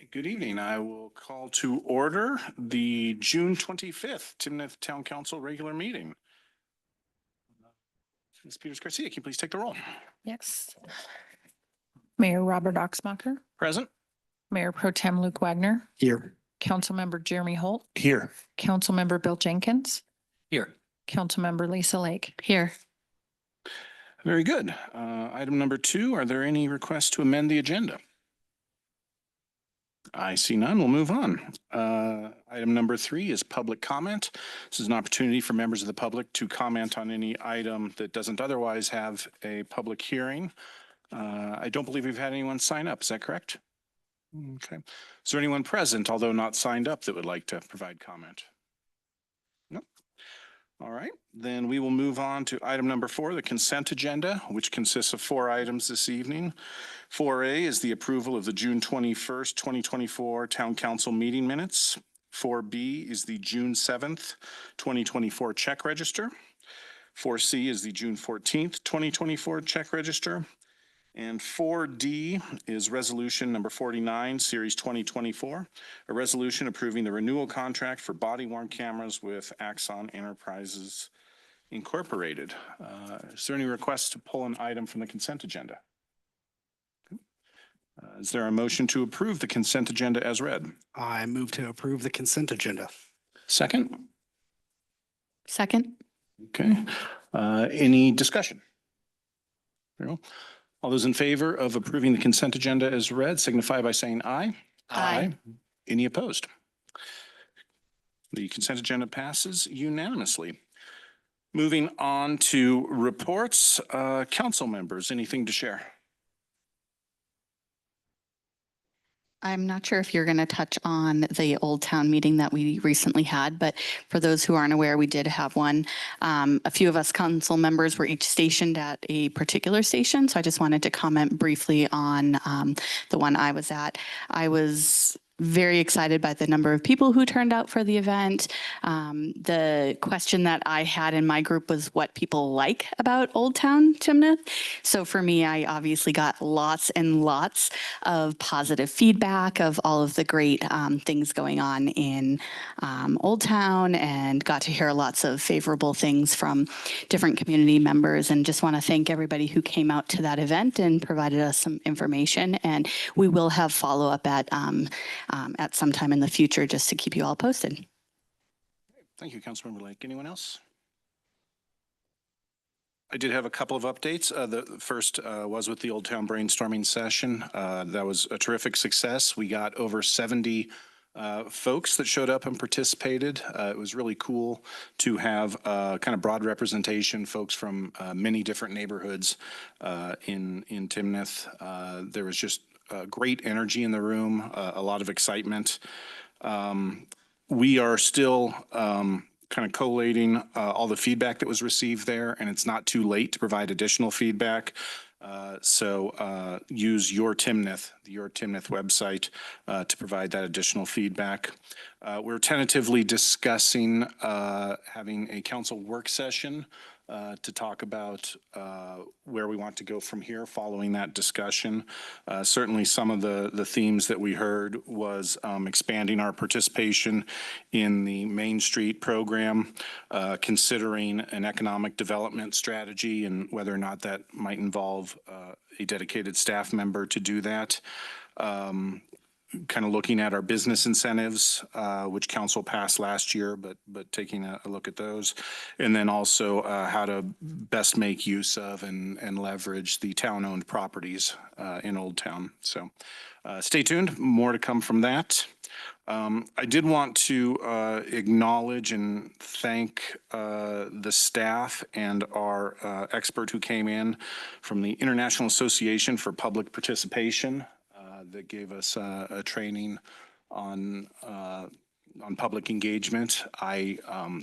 Good evening. I will call to order the June 25th Timnath Town Council regular meeting. Ms. Peters Garcia, can you please take the roll? Yes. Mayor Robert Oxmacher, Present. Mayor Pro Tem Luke Wagner, Here. Councilmember Jeremy Holt, Here. Councilmember Bill Jenkins, Here. Councilmember Lisa Lake. Here. Very good. Item number 2, are there any requests to amend the agenda? I see none. We'll move on. Item number 3 is public comment. This is an opportunity for members of the public to comment on any item that doesn't otherwise have a public hearing. I don't believe we've had anyone sign up. Is that correct? Okay. Is there anyone present, although not signed up, that would like to provide comment? No. All right. Then we will move on to item number 4, the consent agenda, which consists of 4 items this evening. 4A is the approval of the June 21st, 2024 Town Council meeting minutes. 4B is the June 7th, 2024 check register. 4C is the June 14th, 2024 check register. And 4D is resolution number 49, series 2024, a resolution approving the renewal contract for body-worn cameras with Axon Enterprises Incorporated. Is there any request to pull an item from the consent agenda? Is there a motion to approve the consent agenda as read? I move to approve the consent agenda. Second? Second. Okay. Any discussion? No? All those in favor of approving the consent agenda as read signify by saying aye. Aye. Any opposed? The consent agenda passes unanimously. Moving on to reports, council members, anything to share? I'm not sure if you're going to touch on the Old Town meeting that we recently had, but for those who aren't aware, we did have one. A few of us council members were each stationed at a particular station, so I just wanted to comment briefly on the one I was at. I was very excited by the number of people who turned out for the event. The question that I had in my group was what people like about Old Town Timnath. So for me, I obviously got lots and lots of positive feedback of all of the great things going on in Old Town, and got to hear lots of favorable things from different community members, and just want to thank everybody who came out to that event and provided us some information. And we will have follow-up at some time in the future, just to keep you all posted. Thank you, Councilmember Lake. Anyone else? I did have a couple of updates. The first was with the Old Town brainstorming session. That was a terrific success. We got over 70 folks that showed up and participated. It was really cool to have kind of broad representation, folks from many different neighborhoods in Timnath. There was just great energy in the room, a lot of excitement. We are still kind of collating all the feedback that was received there, and it's not too late to provide additional feedback. So use Your Timnath, the Your Timnath website, to provide that additional feedback. We're tentatively discussing having a council work session to talk about where we want to go from here following that discussion. Certainly some of the themes that we heard was expanding our participation in the Main Street program, considering an economic development strategy and whether or not that might involve a dedicated staff member to do that. Kind of looking at our business incentives, which council passed last year, but taking a look at those. And then also how to best make use of and leverage the town-owned properties in Old Town. So stay tuned, more to come from that. I did want to acknowledge and thank the staff and our expert who came in from the International Association for Public Participation. That gave us a training on public engagement. I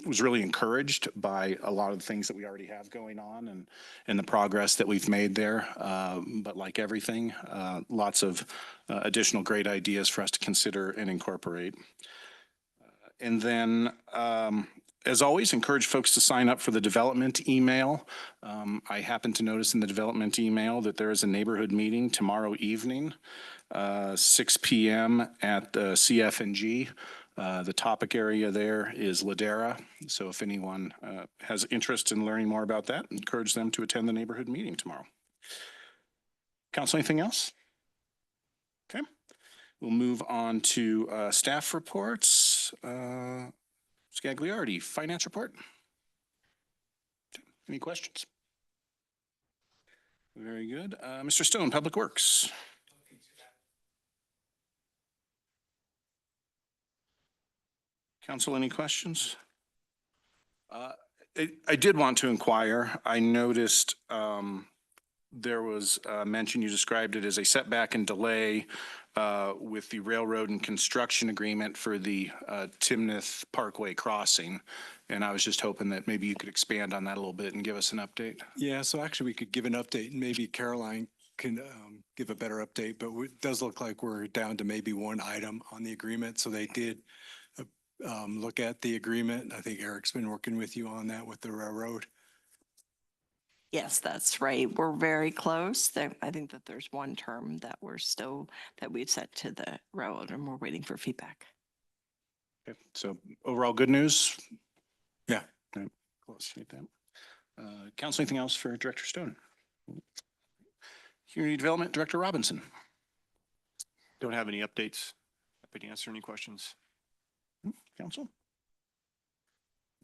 was really encouraged by a lot of the things that we already have going on and the progress that we've made there. But like everything, lots of additional great ideas for us to consider and incorporate. And then, as always, encourage folks to sign up for the development email. I happen to notice in the development email that there is a neighborhood meeting tomorrow evening. 6 p.m. at the CF&G. The topic area there is Ladera. So if anyone has interest in learning more about that, encourage them to attend the neighborhood meeting tomorrow. Council, anything else? Okay. We'll move on to staff reports. Scagliardi, finance report. Any questions? Very good. Mr. Stone, Public Works. Council, any questions? I did want to inquire. I noticed there was a mention, you described it as a setback and delay with the railroad and construction agreement for the Timnath Parkway crossing. And I was just hoping that maybe you could expand on that a little bit and give us an update. Yeah, so actually we could give an update and maybe Caroline can give a better update, but it does look like we're down to maybe one item on the agreement. So they did look at the agreement. I think Eric's been working with you on that with the railroad. Yes, that's right. We're very close. I think that there's one term that we've set to the railroad and we're waiting for feedback. Okay. So overall good news? Yeah. Okay. Close. Council, anything else for Director Stone? Community Development Director Robinson. Don't have any updates. Happy to answer any questions. Council.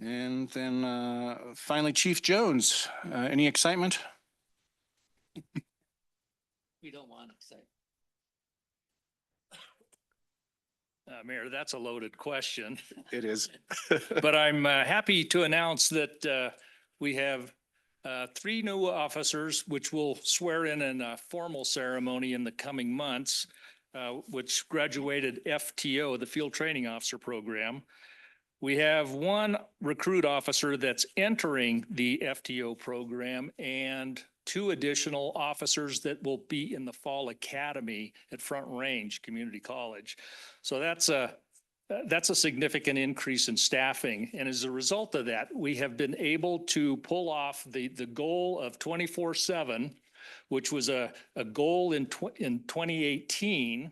And then finally, Chief Jones, any excitement? We don't want to say. Mayor, that's a loaded question, It is. but I'm happy to announce that we have 3 new officers, which will swear in a formal ceremony in the coming months, which graduated FTO, the Field Training Officer Program. We have 1 recruit officer that's entering the FTO program and 2 additional officers that will be in the fall academy at Front Range Community College. So that's a significant increase in staffing. And as a result of that, we have been able to pull off the goal of 24/7, which was a goal in 2018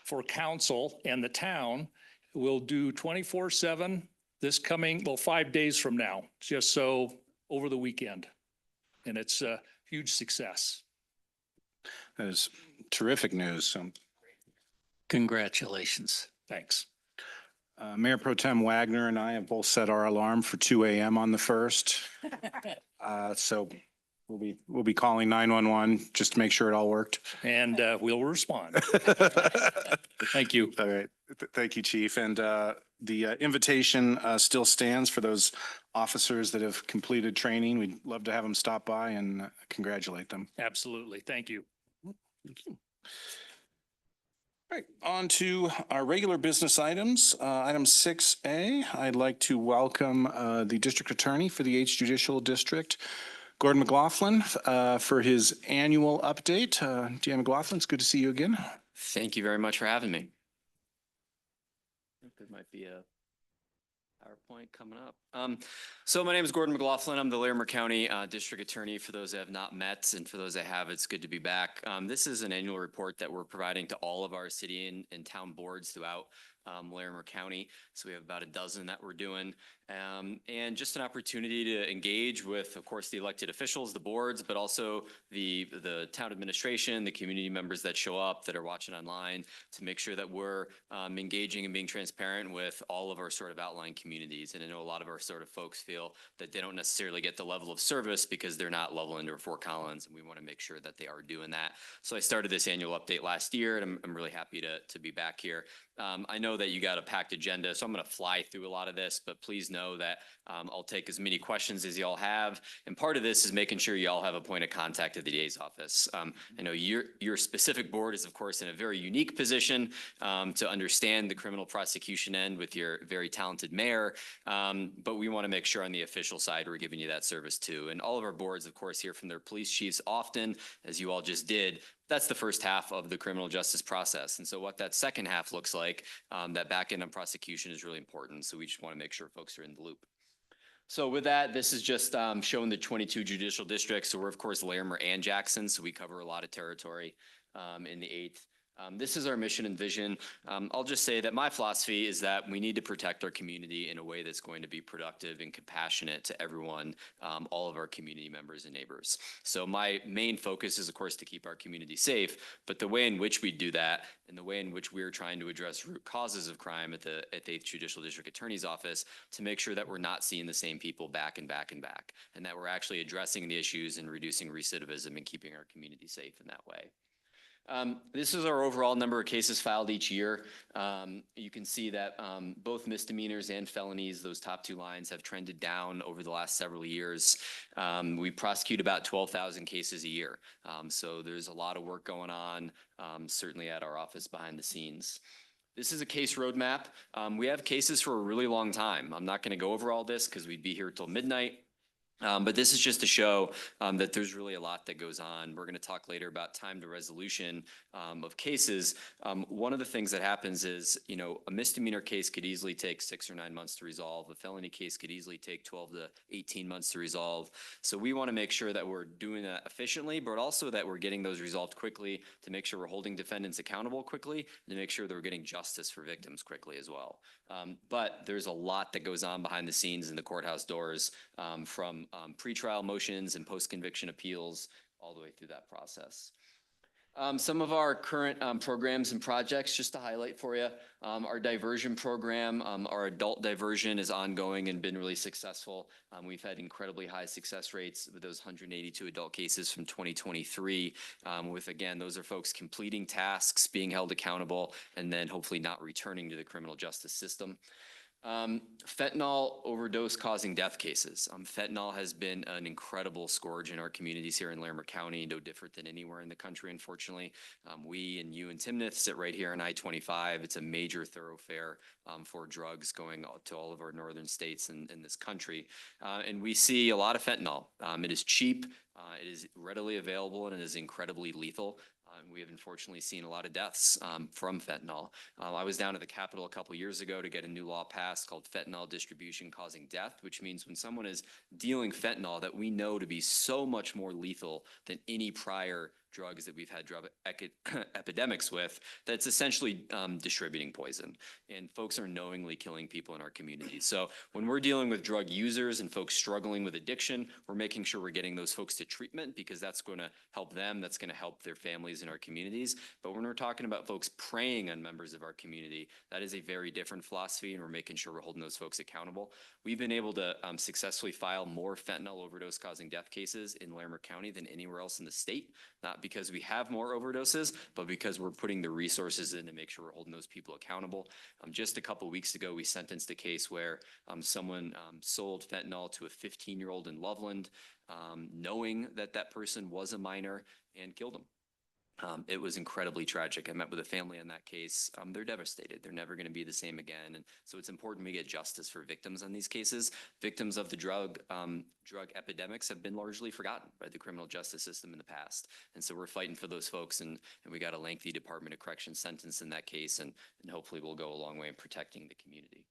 for council and the town. We'll do 24/7 this coming, 5 days from now, just so over the weekend. And it's a huge success. That is terrific news. Congratulations. Thanks. Mayor Pro Tem Wagner and I have both set our alarm for 2 a.m. on the 1st. So we'll be calling 911 just to make sure it all worked. And we'll respond. Thank you. All right. Thank you, Chief. And the invitation still stands for those officers that have completed training. We'd love to have them stop by and congratulate them. Absolutely. Thank you. Thank you. All right, on to our regular business items. Item 6A, I'd like to welcome the District Attorney for the 8th Judicial District, Gordon McLaughlin, for his annual update. Dan McLaughlin, it's good to see you again. Thank you very much for having me. I think there might be a PowerPoint coming up. So my name is Gordon McLaughlin. I'm the Larimer County District Attorney. For those that have not met, and for those that have, it's good to be back. This is an annual report that we're providing to all of our city and town boards throughout Larimer County. So we have about a dozen that we're doing. And just an opportunity to engage with, of course, the elected officials, the boards, but also the town administration, the community members that show up, that are watching online, to make sure that we're engaging and being transparent with all of our sort of outlying communities. And I know a lot of our sort of folks feel that they don't necessarily get the level of service because they're not level under Fort Collins, and we want to make sure that they are doing that. So I started this annual update last year, and I'm really happy to be back here. I know that you got a packed agenda, so I'm going to fly through a lot of this, but please know that I'll take as many questions as y'all have. And part of this is making sure y'all have a point of contact at the DA's office. I know your specific board is, of course, in a very unique position to understand the criminal prosecution end with your very talented mayor. But we want to make sure on the official side, we're giving you that service too. And all of our boards, of course, hear from their police chiefs often, as you all just did. That's the first half of the criminal justice process. And so what that second half looks like, that back end of prosecution, is really important. So we just want to make sure folks are in the loop. So with that, this is just showing the 22 judicial districts. So we're, of course, Larimer and Jackson. So we cover a lot of territory in the 8th. This is our mission and vision. I'll just say that my philosophy is that we need to protect our community in a way that's going to be productive and compassionate to everyone, all of our community members and neighbors. So my main focus is, of course, to keep our community safe, but the way in which we do that and the way in which we're trying to address root causes of crime at the 8th Judicial District Attorney's Office to make sure that we're not seeing the same people back and back and back, and that we're actually addressing the issues and reducing recidivism and keeping our community safe in that way. This is our overall number of cases filed each year. You can see that both misdemeanors and felonies, those top two lines, have trended down over the last several years. We prosecute about 12,000 cases a year. So there's a lot of work going on, certainly at our office behind the scenes. This is a case roadmap. We have cases for a really long time. I'm not going to go over all this because we'd be here till midnight. But this is just to show that there's really a lot that goes on. We're going to talk later about time to resolution of cases. One of the things that happens is, a misdemeanor case could easily take 6 or 9 months to resolve. A felony case could easily take 12 to 18 months to resolve. So we want to make sure that we're doing that efficiently, but also that we're getting those resolved quickly to make sure we're holding defendants accountable quickly and to make sure that we're getting justice for victims quickly as well. But there's a lot that goes on behind the scenes in the courthouse doors, from pretrial motions and post-conviction appeals all the way through that process. Some of our current programs and projects, just to highlight for you, our diversion program, our adult diversion is ongoing and been really successful. We've had incredibly high success rates with those 182 adult cases from 2023, with, again, those are folks completing tasks, being held accountable, and then hopefully not returning to the criminal justice system. Fentanyl overdose causing death cases. Fentanyl has been an incredible scourge in our communities here in Larimer County, no different than anywhere in the country, unfortunately. We and you and Timnath sit right here on I-25. It's a major thoroughfare for drugs going to all of our northern states in this country. And we see a lot of fentanyl. It is cheap, it is readily available, and it is incredibly lethal. We have unfortunately seen a lot of deaths from fentanyl. I was down at the Capitol a couple years ago to get a new law passed called Fentanyl Distribution Causing Death, which means when someone is dealing fentanyl that we know to be so much more lethal than any prior drugs that we've had drug epidemics with, that's essentially distributing poison. And folks are knowingly killing people in our community. So when we're dealing with drug users and folks struggling with addiction, we're making sure we're getting those folks to treatment because that's going to help them, that's going to help their families in our communities. But when we're talking about folks preying on members of our community, that is a very different philosophy, and we're making sure we're holding those folks accountable. We've been able to successfully file more fentanyl overdose causing death cases in Larimer County than anywhere else in the state, not because we have more overdoses, but because we're putting the resources in to make sure we're holding those people accountable. Just a couple weeks ago, we sentenced a case where someone sold fentanyl to a 15-year-old in Loveland, knowing that that person was a minor, and killed him. It was incredibly tragic. I met with a family on that case. They're devastated. They're never going to be the same again. And so it's important we get justice for victims on these cases. Victims of the drug epidemics have been largely forgotten by the criminal justice system in the past. And so we're fighting for those folks, and we got a lengthy Department of Corrections sentence in that case, and hopefully we'll go a long way in protecting the community.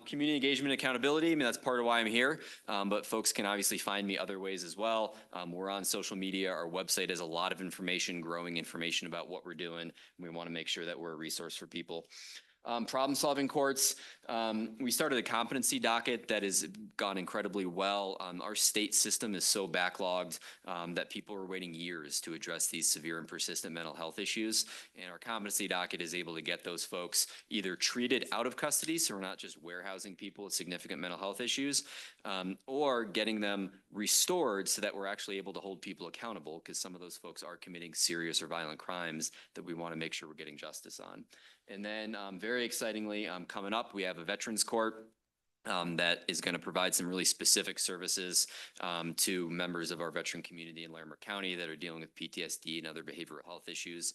Community engagement and accountability, I mean, that's part of why I'm here, but folks can obviously find me other ways as well. We're on social media. Our website has a lot of information, growing information about what we're doing. We want to make sure that we're a resource for people. Problem-solving courts, we started a competency docket that has gone incredibly well. Our state system is so backlogged that people are waiting years to address these severe and persistent mental health issues. And our competency docket is able to get those folks either treated out of custody, so we're not just warehousing people with significant mental health issues, or getting them restored so that we're actually able to hold people accountable, because some of those folks are committing serious or violent crimes that we want to make sure we're getting justice on. And then very excitingly, coming up, we have a veterans court that is going to provide some really specific services to members of our veteran community in Larimer County that are dealing with PTSD and other behavioral health issues.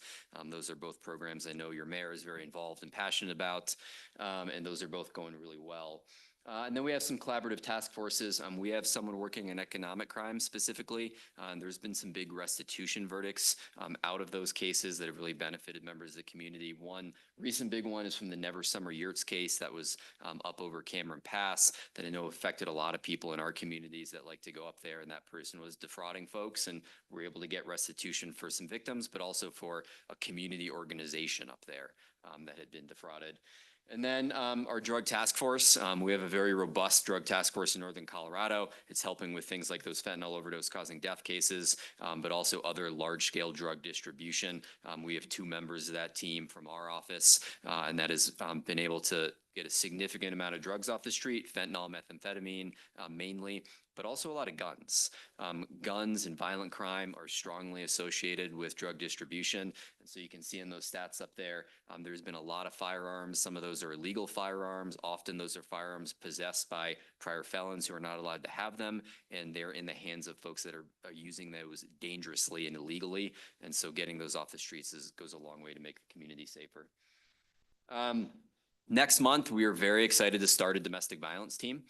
Those are both programs I know your mayor is very involved and passionate about, and those are both going really well. And then we have some collaborative task forces. We have someone working in economic crime specifically. And there's been some big restitution verdicts out of those cases that have really benefited members of the community. One recent big one is from the Never Summer Yurts case that was up over Cameron Pass that I know affected a lot of people in our communities that like to go up there. And that person was defrauding folks, and we're able to get restitution for some victims, but also for a community organization up there that had been defrauded. And then our drug task force, we have a very robust drug task force in Northern Colorado. It's helping with things like those fentanyl overdose causing death cases, but also other large-scale drug distribution. We have 2 members of that team from our office, and that has been able to get a significant amount of drugs off the street, fentanyl, methamphetamine mainly, but also a lot of guns. Guns and violent crime are strongly associated with drug distribution. And so you can see in those stats up there, there's been a lot of firearms. Some of those are illegal firearms. Often those are firearms possessed by prior felons who are not allowed to have them. And they're in the hands of folks that are using those dangerously and illegally. And so getting those off the streets goes a long way to make the community safer. Next month, we are very excited to start a domestic violence team.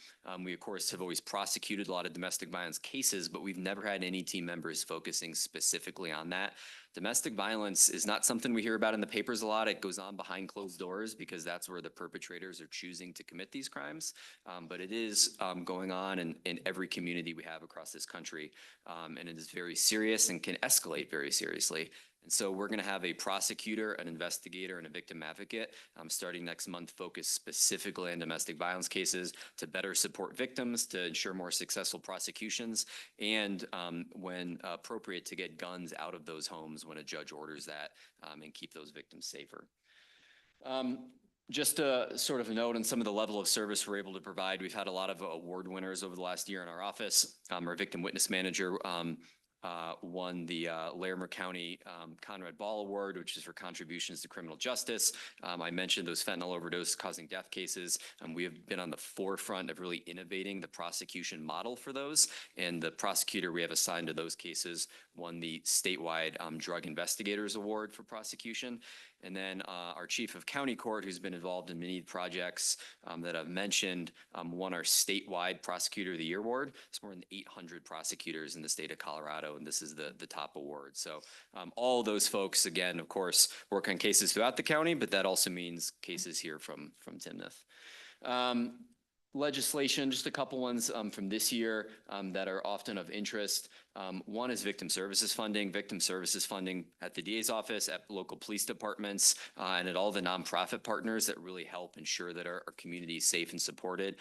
We, of course, have always prosecuted a lot of domestic violence cases, but we've never had any team members focusing specifically on that. Domestic violence is not something we hear about in the papers a lot. It goes on behind closed doors because that's where the perpetrators are choosing to commit these crimes. But it is going on in every community we have across this country. And it is very serious and can escalate very seriously. And so we're going to have a prosecutor, an investigator, and a victim advocate starting next month focused specifically on domestic violence cases to better support victims, to ensure more successful prosecutions, and when appropriate, to get guns out of those homes when a judge orders that and keep those victims safer. Just a sort of a note on some of the level of service we're able to provide. We've had a lot of award winners over the last year in our office. Our victim witness manager won the Larimer County Conrad Ball Award, which is for contributions to criminal justice. I mentioned those fentanyl overdose causing death cases. We have been on the forefront of really innovating the prosecution model for those. And the prosecutor we have assigned to those cases won the statewide Drug Investigators Award for prosecution. And then our chief of county court, who's been involved in many projects that I've mentioned, won our statewide Prosecutor of the Year award. It's more than 800 prosecutors in the state of Colorado, and this is the top award. So all those folks, again, of course, work on cases throughout the county, but that also means cases here from Timnath. Legislation, just a couple ones from this year that are often of interest. One is victim services funding. Victim services funding at the DA's office, at local police departments, and at all the nonprofit partners that really help ensure that our community is safe and supported,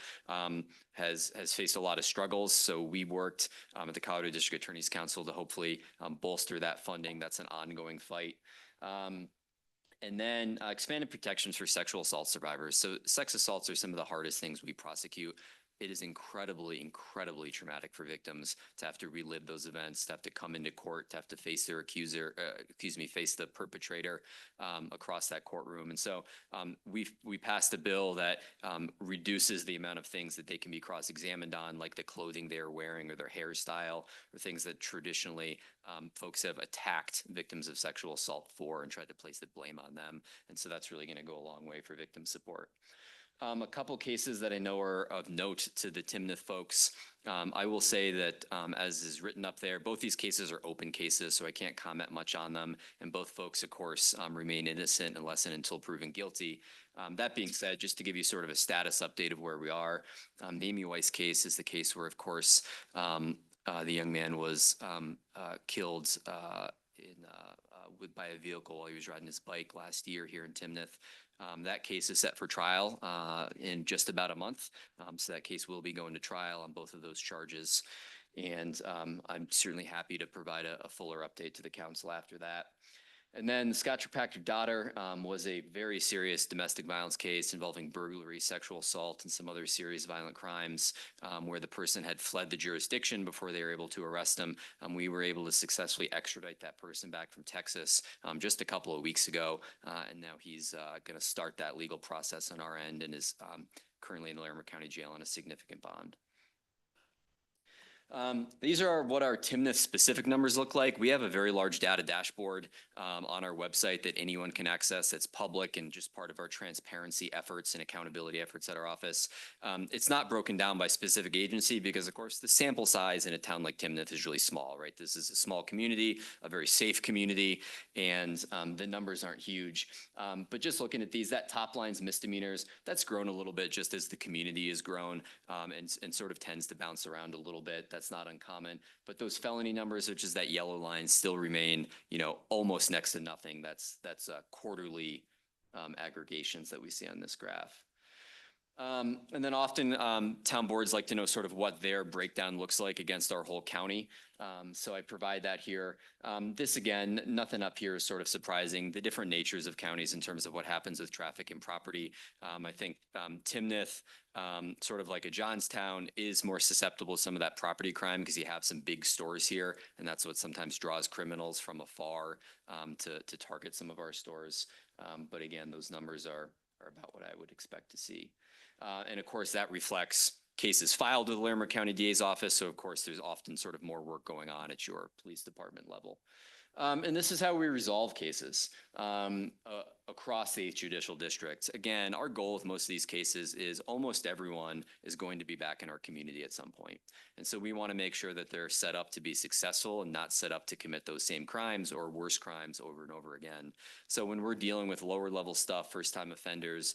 has faced a lot of struggles. So we worked at the Colorado District Attorney's Council to hopefully bolster that funding. That's an ongoing fight. And then expanded protections for sexual assault survivors. So sex assaults are some of the hardest things we prosecute. It is incredibly, incredibly traumatic for victims to have to relive those events, to have to come into court, to have to face their accuser, face the perpetrator across that courtroom. And so we passed a bill that reduces the amount of things that they can be cross-examined on, like the clothing they're wearing or their hairstyle, or things that traditionally folks have attacked victims of sexual assault for and tried to place the blame on them. And so that's really going to go a long way for victim support. A couple cases that I know are of note to the Timnath folks. I will say that as is written up there, both these cases are open cases, so I can't comment much on them. And both folks, of course, remain innocent unless and until proven guilty. That being said, just to give you sort of a status update of where we are, the Amy Weiss case is the case where, of course, the young man was killed by a vehicle while he was riding his bike last year here in Timnath. That case is set for trial in just about a month. So that case will be going to trial on both of those charges. And I'm certainly happy to provide a fuller update to the council after that. And then Scott Kirkpatrick daughter was a very serious domestic violence case involving burglary, sexual assault, and some other serious violent crimes where the person had fled the jurisdiction before they were able to arrest him. We were able to successfully extradite that person back from Texas just a couple of weeks ago. And now he's going to start that legal process on our end and is currently in Larimer County Jail on a significant bond. These are what our Timnath specific numbers look like. We have a very large data dashboard on our website that anyone can access. It's public and just part of our transparency efforts and accountability efforts at our office. It's not broken down by specific agency because, of course, the sample size in a town like Timnath is really small, right? This is a small community, a very safe community, and the numbers aren't huge. But just looking at these, that top line's misdemeanors, that's grown a little bit just as the community has grown and sort of tends to bounce around a little bit. That's not uncommon. But those felony numbers, which is that yellow line, still remain, almost next to nothing. That's quarterly aggregations that we see on this graph. And then often town boards like to know sort of what their breakdown looks like against our whole county. So I provide that here. This again, nothing up here is sort of surprising. The different natures of counties in terms of what happens with traffic and property. I think Timnath, sort of like a Johnstown, is more susceptible to some of that property crime because you have some big stores here, and that's what sometimes draws criminals from afar to target some of our stores. But again, those numbers are about what I would expect to see. And of course, that reflects cases filed with the Larimer County DA's office. So of course, there's often sort of more work going on at your police department level. And this is how we resolve cases across the 8th Judicial District. Again, our goal with most of these cases is almost everyone is going to be back in our community at some point. And so we want to make sure that they're set up to be successful and not set up to commit those same crimes or worse crimes over and over again. So when we're dealing with lower level stuff, first-time offenders,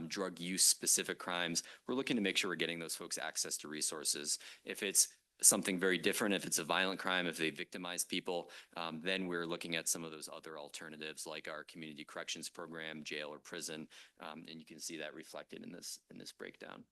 drug use specific crimes, we're looking to make sure we're getting those folks access to resources. If it's something very different, if it's a violent crime, if they victimize people, then we're looking at some of those other alternatives like our community corrections program, jail or prison, and you can see that reflected in this breakdown.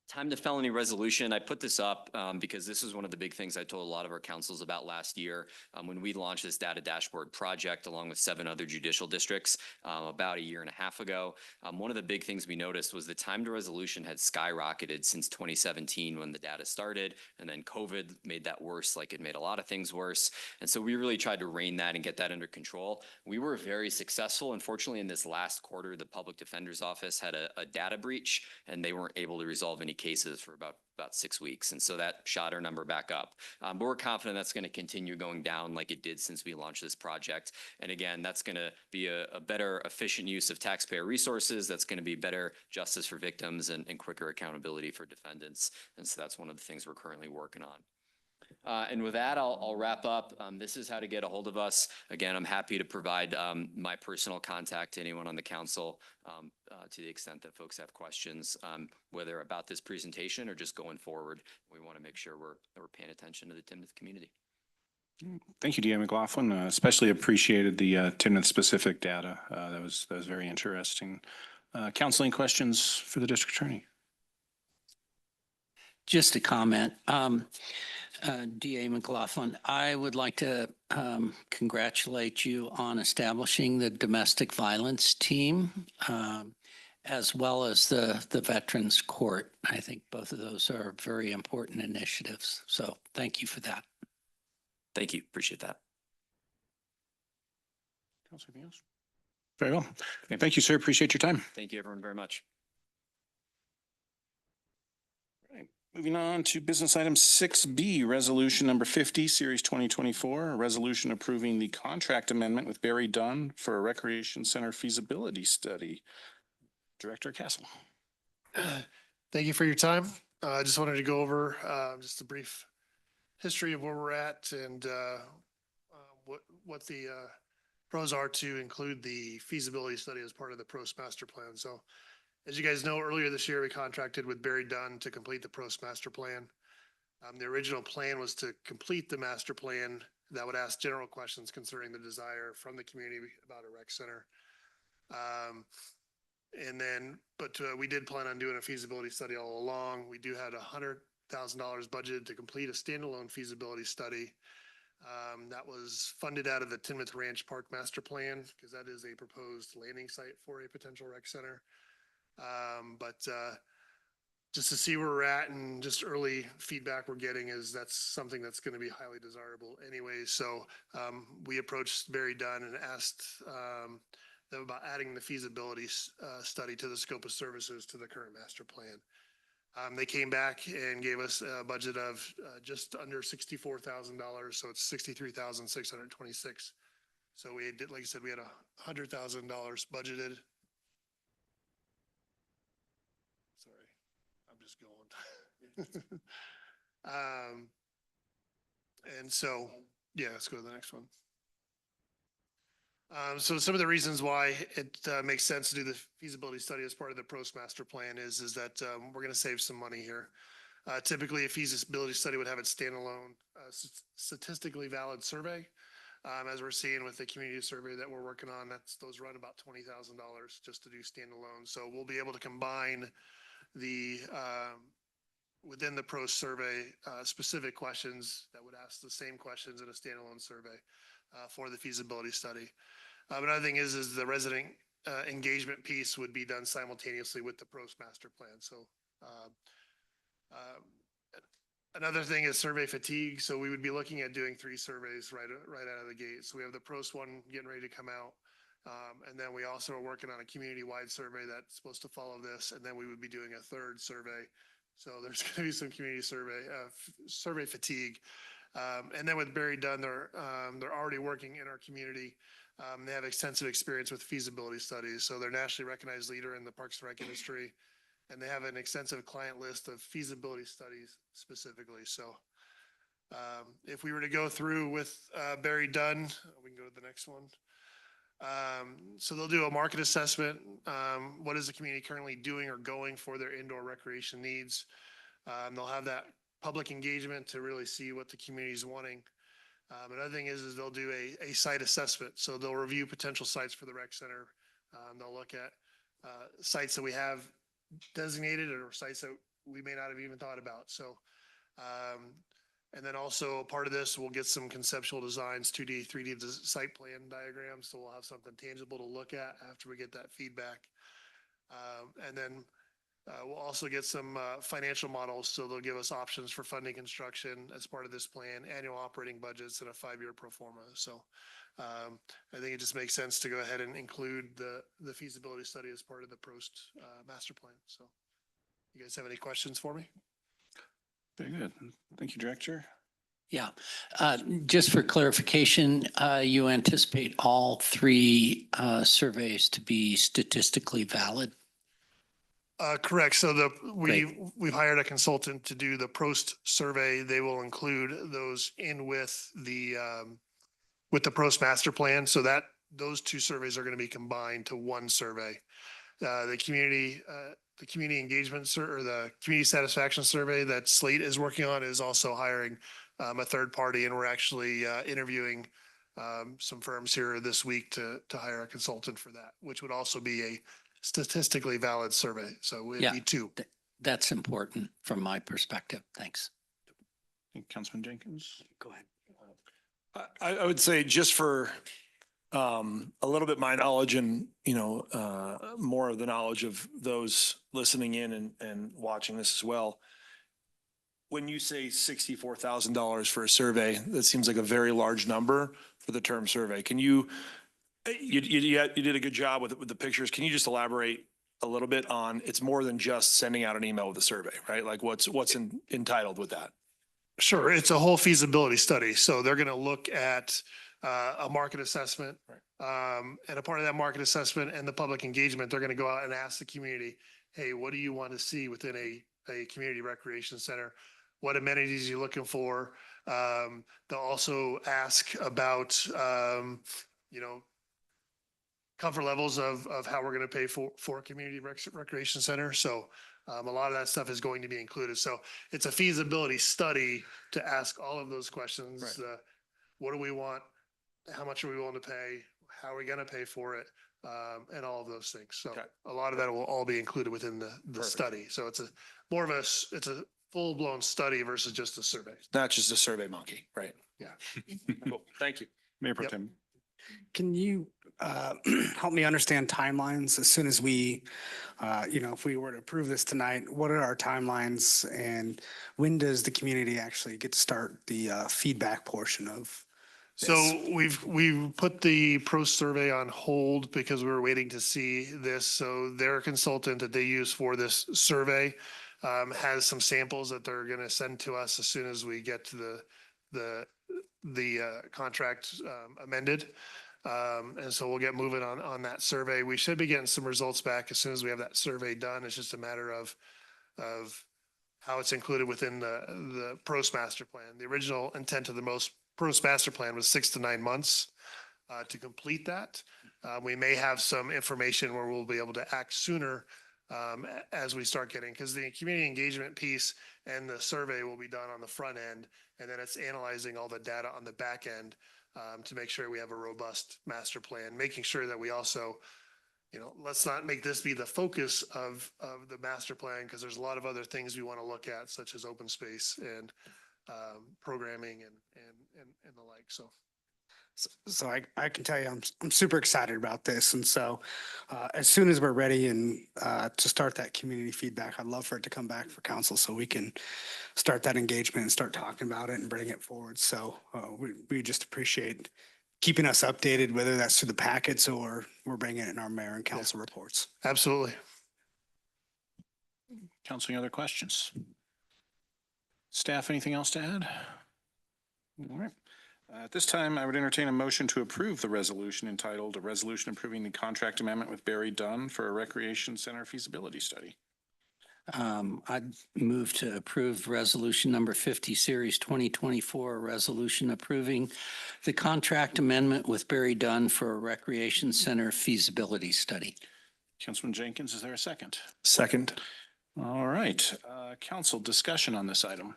Time to felony resolution. I put this up because this is one of the big things I told a lot of our councils about last year when we launched this data dashboard project along with 7 other judicial districts about a year and a half ago. One of the big things we noticed was the time to resolution had skyrocketed since 2017 when the data started, and then COVID made that worse, like it made a lot of things worse. And so we really tried to rein that and get that under control. We were very successful. Unfortunately, in this last quarter, the Public Defender's Office had a data breach, and they weren't able to resolve any cases for about 6 weeks. And so that shot our number back up. But we're confident that's going to continue going down like it did since we launched this project. And again, that's going to be a better efficient use of taxpayer resources. That's going to be better justice for victims and quicker accountability for defendants. And so that's one of the things we're currently working on. And with that, I'll wrap up. This is how to get a hold of us. Again, I'm happy to provide my personal contact to anyone on the council to the extent that folks have questions, whether about this presentation or just going forward. We want to make sure we're paying attention to the Timnath community. Thank you, DA McLaughlin. Especially appreciated the Timnath specific data. That was very interesting. Counseling questions for the district attorney? Just a comment. DA McLaughlin, I would like to congratulate you on establishing the domestic violence team as well as the Veterans Court. I think both of those are very important initiatives. So thank you for that. Thank you. Appreciate that. Anything else? Very well. Thank you, sir. Appreciate your time. Thank you, everyone, very much. Moving on to business item 6B, resolution number 50, series 2024, a resolution approving the contract amendment with Barry Dunn for a recreation center feasibility study. Director Castle. Thank you for your time. I just wanted to go over just a brief history of where we're at and what the pros are to include the feasibility study as part of the PROS master plan. So as you guys know, earlier this year, we contracted with Barry Dunn to complete the PROS master plan. The original plan was to complete the master plan that would ask general questions concerning the desire from the community about a rec center. But we did plan on doing a feasibility study all along. We do have $100,000 budgeted to complete a standalone feasibility study. That was funded out of the Timnath Ranch Park master plan because that is a proposed landing site for a potential rec center. Just to see where we're at and just early feedback we're getting is that's something that's going to be highly desirable anyway. So we approached Barry Dunn and asked them about adding the feasibility study to the scope of services to the current master plan. They came back and gave us a budget of just under $64,000. So it's $63,626. So we did, like I said, we had $100,000 budgeted. Sorry, I'm just going. And so, yeah, let's go to the next one. So some of the reasons why it makes sense to do the feasibility study as part of the PROS master plan is that we're going to save some money here. Typically, a feasibility study would have its standalone statistically valid survey. As we're seeing with the community survey that we're working on, those run about $20,000 just to do standalone. So we'll be able to combine the within the PROS survey specific questions that would ask the same questions in a standalone survey for the feasibility study. Another thing is the resident engagement piece would be done simultaneously with the PROS master plan. So another thing is survey fatigue. So we would be looking at doing 3 surveys right out of the gate. So we have the PROS one getting ready to come out. And then we also are working on a community-wide survey that's supposed to follow this. And then we would be doing a 3rd survey. So there's going to be some community survey fatigue. And then with Barry Dunn, they're already working in our community. They have extensive experience with feasibility studies. So they're nationally recognized leader in the Parks and Rec industry. And they have an extensive client list of feasibility studies specifically. So if we were to go through with Barry Dunn, we can go to the next one. So they'll do a market assessment. What is the community currently doing or going for their indoor recreation needs? They'll have that public engagement to really see what the community is wanting. Another thing is they'll do a site assessment. So they'll review potential sites for the rec center. They'll look at sites that we have designated or sites that we may not have even thought about. So, and then also part of this, we'll get some conceptual designs, 2D, 3D site plan diagrams. So we'll have something tangible to look at after we get that feedback. And then we'll also get some financial models. So they'll give us options for funding construction as part of this plan, annual operating budgets, and a 5-year pro forma. So I think it just makes sense to go ahead and include the feasibility study as part of the PROS master plan. So you guys have any questions for me? Very good. Thank you, Director. Yeah, just for clarification, you anticipate all 3 surveys to be statistically valid? Correct. So we've hired a consultant to do the PROS survey. They will include those in with the PROS master plan. So that those 2 surveys are going to be combined to one survey. The community engagement or the community satisfaction survey that Slate is working on is also hiring a 3rd party, and we're actually interviewing some firms here this week to hire a consultant for that, which would also be a statistically valid survey. So it'd be 2. That's important from my perspective. Thanks. Councilman Jenkins. Go ahead. I would say just for a little bit my knowledge and, more of the knowledge of those listening in and watching this as well. When you say $64,000 for a survey, that seems like a very large number for the term survey. Can you did a good job with the pictures. Can you just elaborate a little bit on, it's more than just sending out an email with a survey, right? Like what's entitled with that? Sure. It's a whole feasibility study. So they're going to look at a market assessment. And a part of that market assessment and the public engagement, they're going to go out and ask the community, hey, what do you want to see within a community recreation center? What amenities are you looking for? They'll also ask about, comfort levels of how we're going to pay for a community recreation center. So a lot of that stuff is going to be included. So it's a feasibility study to ask all of those questions. Right. What do we want? How much are we willing to pay? How are we going to pay for it? And all of those things. So Okay. a lot of that will all be included within the study. So it's a full blown study versus just a survey. Not just a survey monkey, right? Yeah. Cool. Thank you. Mayor Pro Yep. Tem. Can you help me understand timelines as soon as we, if we were to approve this tonight, what are our timelines and when does the community actually get to start the feedback portion of this? So we've put the PROS survey on hold because we were waiting to see this. So their consultant that they use for this survey, has some samples that they're going to send to us as soon as we get to the contract amended. And so we'll get moving on that survey. We should be getting some results back as soon as we have that survey done. It's just a matter of how it's included within the PROS master plan. The original intent of the PROS master plan was 6 to 9 months to complete that. We may have some information where we'll be able to act sooner as we start getting, because the community engagement piece and the survey will be done on the front end, and then it's analyzing all the data on the back end to make sure we have a robust master plan, making sure that we also, let's not make this be the focus of the master plan, because there's a lot of other things we want to look at, such as open space and programming and the like. So I can tell you, I'm super excited about this. And so as soon as we're ready and to start that community feedback, I'd love for it to come back for council so we can start that engagement and start talking about it and bring it forward. So we just appreciate keeping us updated, whether that's through the packets or we're bringing it in our mayor and council reports. Absolutely. Council, any other questions? Staff, anything else to add? All right. At this time, I would entertain a motion to approve the resolution entitled, "A Resolution Approving the Contract Amendment with Barry Dunn for a Recreation Center Feasibility Study." I'd move to approve resolution number 50, series 2024, a resolution approving the contract amendment with Barry Dunn for a recreation center feasibility study. Councilman Jenkins, is there a second? Second. All right. Council, discussion on this item.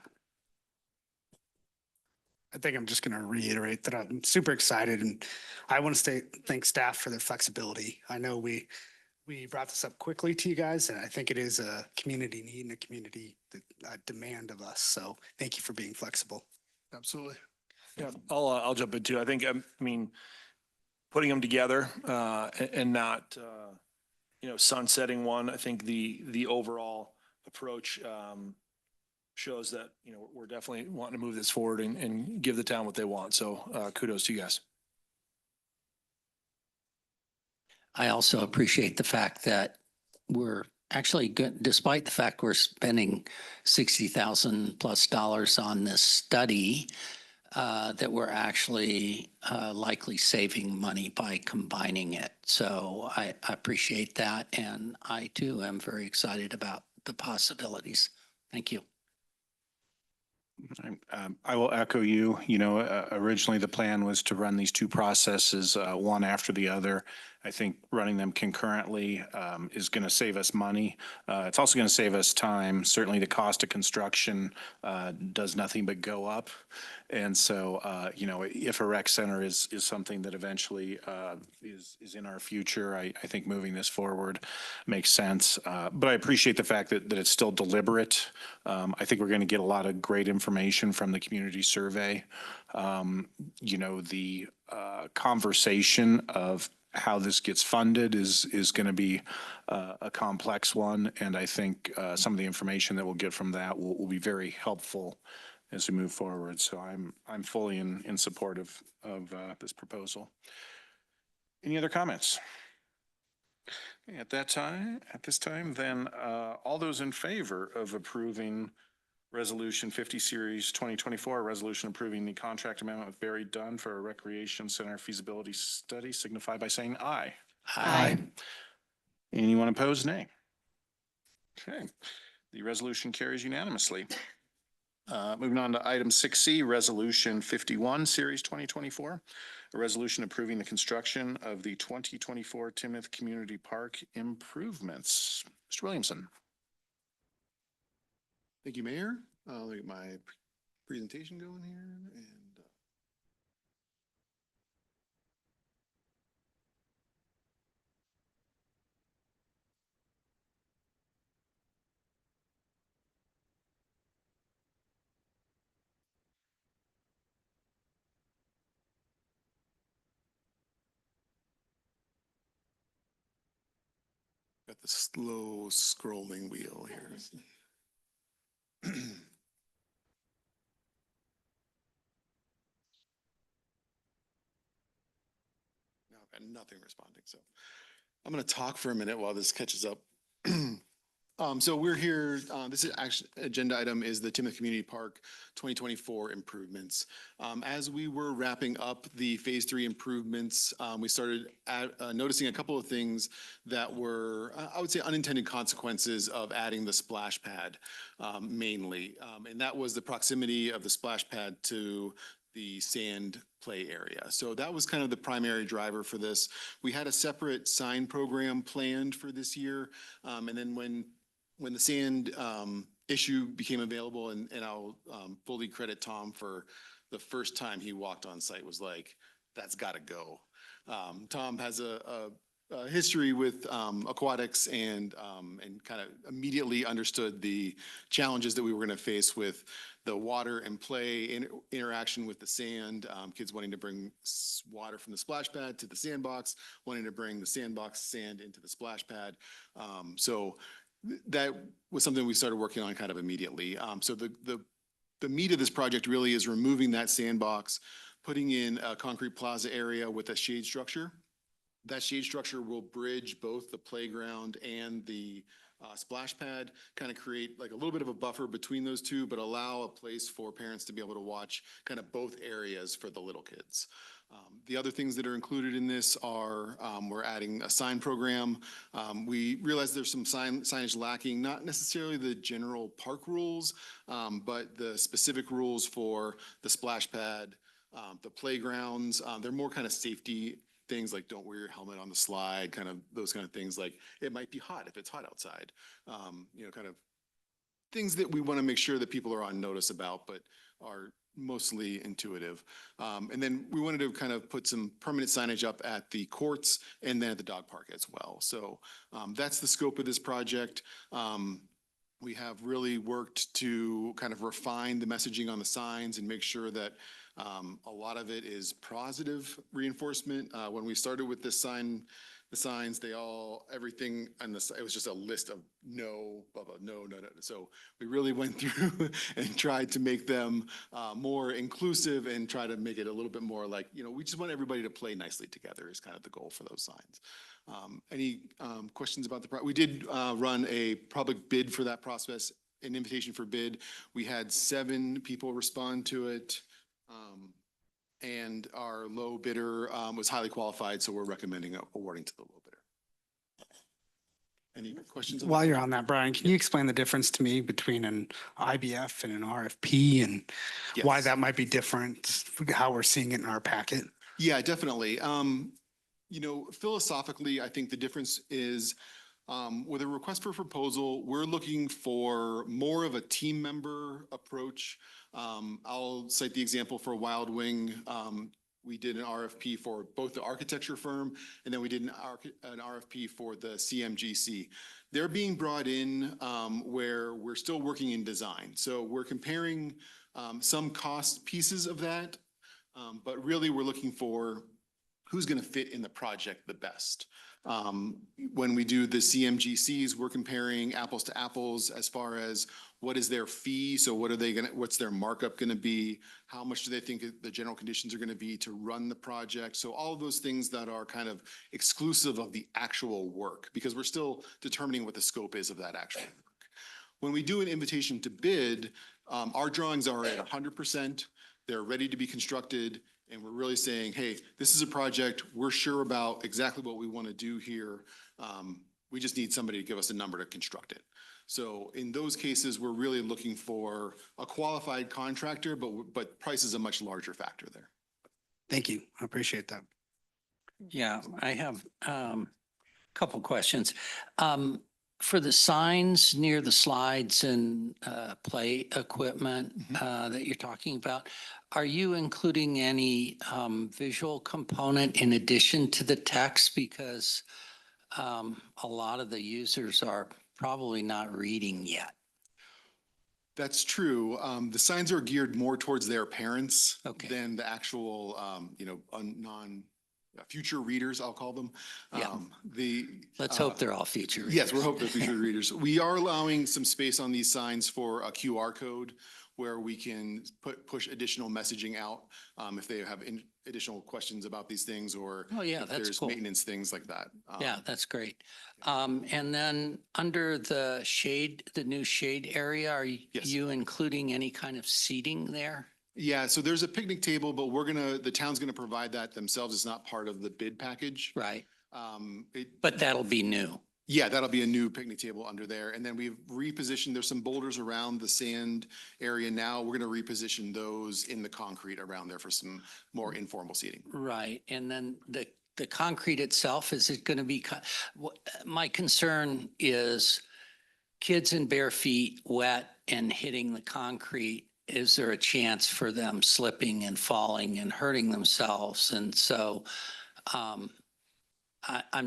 I think I'm just going to reiterate that I'm super excited, and I want to thank staff for their flexibility. I know we brought this up quickly to you guys, and I think it is a community need and a community demand of us. So thank you for being flexible. Absolutely. Yeah, I'll jump in too. I think, putting them together and not, sunsetting one, I think the overall approach shows that, we're definitely wanting to move this forward and give the town what they want. So kudos to you guys. I also appreciate the fact that we're actually good, despite the fact we're spending $60,000+ on this study, that we're actually likely saving money by combining it. So I appreciate that. And I too am very excited about the possibilities. Thank you. I will echo you. Originally the plan was to run these two processes, one after the other. I think running them concurrently is going to save us money. It's also going to save us time. Certainly the cost of construction does nothing but go up. And so, if a rec center is something that eventually is in our future, I think moving this forward makes sense. But I appreciate the fact that it's still deliberate. I think we're going to get a lot of great information from the community survey. The conversation of how this gets funded is going to be a complex one. And I think some of the information that we'll get from that will be very helpful as we move forward. So I'm fully in support of this proposal. Any other comments? At this time, then, all those in favor of approving Resolution 50 Series 2024, a resolution approving the contract amendment with Barry Dunn for a recreation center feasibility study, signify by saying aye. Aye. Anyone opposed, nay. Okay, the resolution carries unanimously. Moving on to item 6C, Resolution 51 Series 2024, a resolution approving the construction of the 2024 Timnath Community Park improvements. Mr. Williamson. Thank you, Mayor. I'll get my presentation going here and got the slow scrolling wheel here. Now I've got nothing responding, so I'm going to talk for a minute while this catches up. So we're here, this is actually, agenda item is the Timnath Community Park 2024 improvements. As we were wrapping up the Phase 3 improvements, we started noticing a couple of things that were, I would say, unintended consequences of adding the splash pad mainly. And that was the proximity of the splash pad to the sand play area. So that was kind of the primary driver for this. We had a separate sign program planned for this year. And then when the sand issue became available, and I'll fully credit Tom for the first time he walked on site was like, that's got to go. Tom has a history with aquatics and kind of immediately understood the challenges that we were going to face with the water and play interaction with the sand, kids wanting to bring water from the splash pad to the sandbox, wanting to bring the sandbox sand into the splash pad. So that was something we started working on kind of immediately. So the meat of this project really is removing that sandbox, putting in a concrete plaza area with a shade structure. That shade structure will bridge both the playground and the splash pad, kind of create like a little bit of a buffer between those two, but allow a place for parents to be able to watch kind of both areas for the little kids. The other things that are included in this are we're adding a sign program. We realize there's some signage lacking, not necessarily the general park rules, but the specific rules for the splash pad, the playgrounds. They're more kind of safety things like don't wear your helmet on the slide, kind of those kind of things. Like it might be hot if it's hot outside, kind of things that we want to make sure that people are on notice about, but are mostly intuitive. And then we wanted to kind of put some permanent signage up at the courts and then at the dog park as well. So that's the scope of this project. We have really worked to kind of refine the messaging on the signs and make sure that a lot of it is positive reinforcement. When we started with this sign, the signs, everything on the, it was just a list of no, blah, blah, no. So we really went through and tried to make them more inclusive and try to make it a little bit more like, we just want everybody to play nicely together is kind of the goal for those signs. Any questions about the project? We did run a public bid for that process, an invitation for bid. We had 7 people respond to it. And our low bidder was highly qualified, so we're recommending awarding to the low bidder. Any questions? While you're on that, Brian, can you explain the difference to me between an IBF and an RFP and why Yes. that might be different, how we're seeing it in our packet? Yeah, definitely. Philosophically, I think the difference is with a request for proposal, we're looking for more of a team member approach. I'll cite the example for Wild Wing. We did an RFP for both the architecture firm and then we did an RFP for the CMGC. They're being brought in where we're still working in design. So we're comparing some cost pieces of that, but really we're looking for who's going to fit in the project the best. When we do the CMGCs, we're comparing apples to apples as far as what is their fee? So what's their markup going to be? How much do they think the general conditions are going to be to run the project? So all of those things that are kind of exclusive of the actual work, because we're still determining what the scope is of that actual work. When we do an invitation to bid, our drawings are at 100%. They're ready to be constructed. And we're really saying, hey, this is a project we're sure about exactly what we want to do here. We just need somebody to give us a number to construct it. So in those cases, we're really looking for a qualified contractor, but price is a much larger factor there. Thank you. I appreciate that. Yeah, I have a couple questions. For the signs near the slides and play equipment that you're talking about, are you including any visual component in addition to the text? Because a lot of the users are probably not reading yet. That's true. The signs are geared more towards their parents than the actual, future readers, I'll call them. Let's hope they're all future readers. Yes, we're hoping they're future readers. We are allowing some space on these signs for a QR code where we can push additional messaging out if they have additional questions about these things or Oh, yeah, if that's there's cool. maintenance things like that. Yeah, that's great. And then under the shade, the new shade area, are Yes. you including any kind of seating there? Yeah, so there's a picnic table, but the town's gonna provide that themselves. It's not part of the bid package. Right, It, but that'll be new. yeah, that'll be a new picnic table under there. And then we've repositioned, there's some boulders around the sand area now. We're gonna reposition those in the concrete around there for some more informal seating. Right, and then the concrete itself, is it going to be, my concern is kids in bare feet, wet and hitting the concrete. Is there a chance for them slipping and falling and hurting themselves? And so I'm